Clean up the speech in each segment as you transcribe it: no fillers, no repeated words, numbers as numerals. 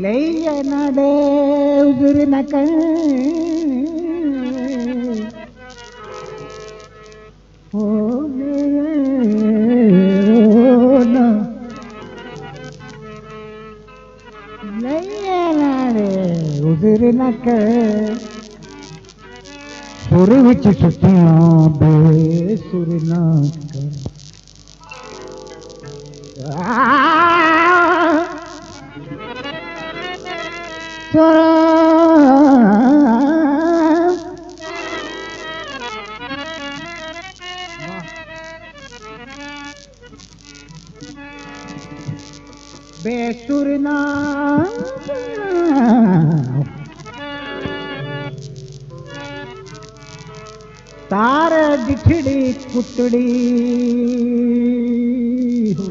लैया नाडे उजुर न कर हो ना लैया नाडे उजुर न कर सुर विच सुतियां बेसुर न कर बेसुर ना तार दिखड़ी कुतड़ी हो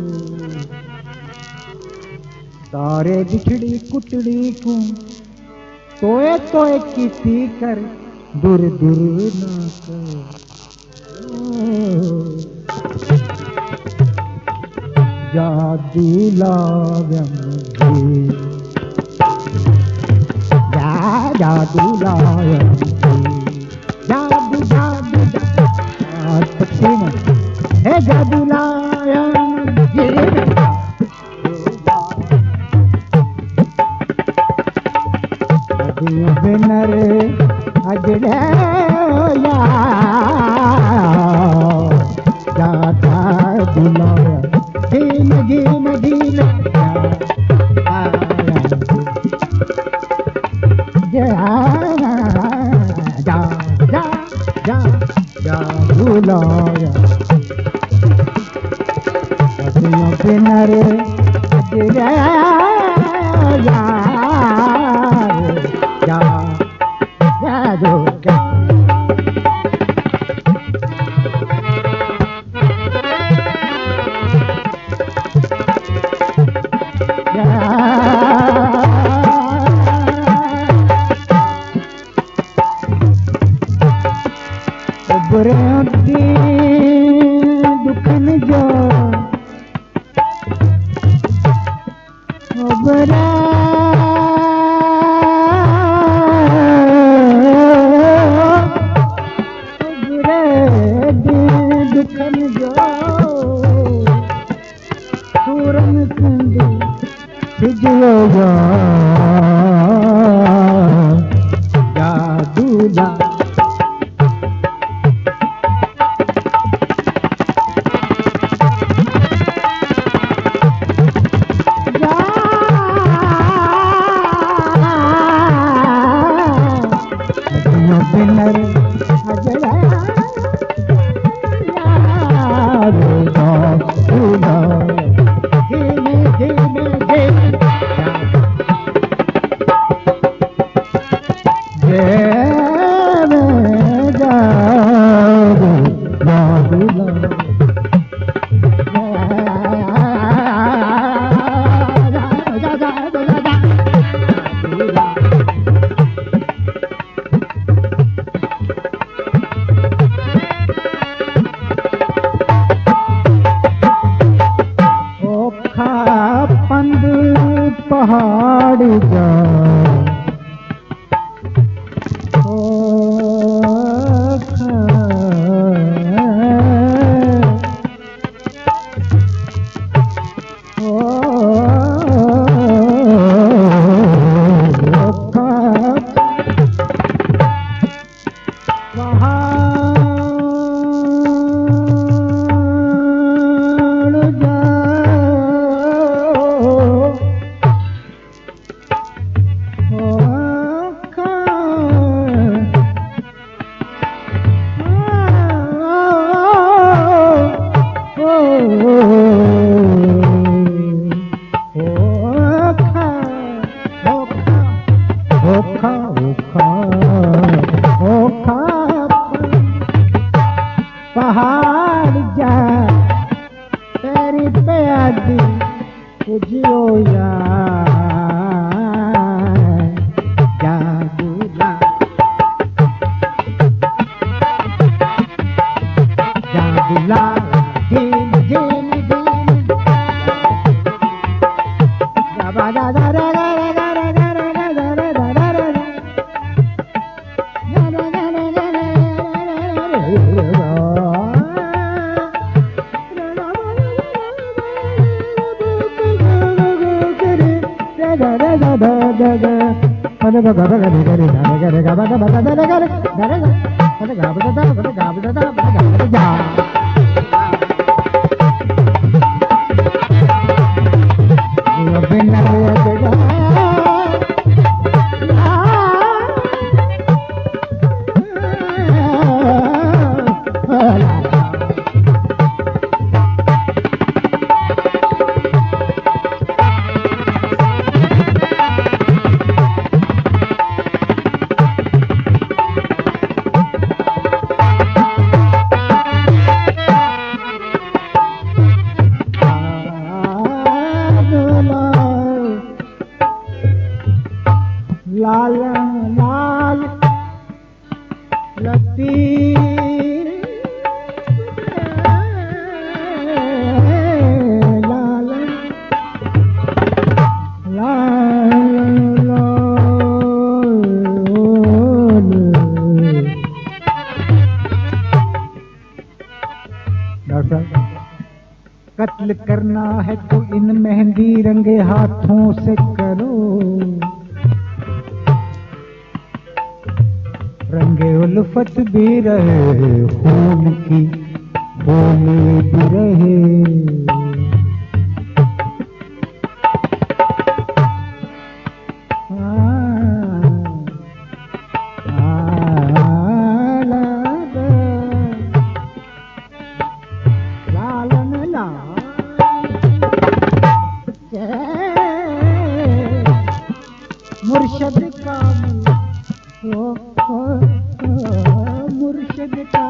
तारे दिखड़ी कुतड़ी को तोए तोए की कर दूर दूर ना कर जादू लाव्यम जादू लाव्यम जादू जादू पक्षी में है जादू लाव्यम बिनर अजड़े जाता दुलाया जीन जीन जीन जा जा जा जा जा दुलाया बिनर अजड़े दुखन जो बरा दुखन जो सूरन कंद सिजो जादू जा पहाड़ जा पहाड़ जा तेरी प्यादी पूजियो यार जादूला जादूला जीन जीन जीन दा दा दा दा दा दा लाल लाल लती लाल लाल डॉक्टर कत्ल करना है तो इन मेहंदी रंगे हाथों से करो, रंगे उल्फत भी रहे खून की बोली भी रहे। मुर्शद का मुर्शद का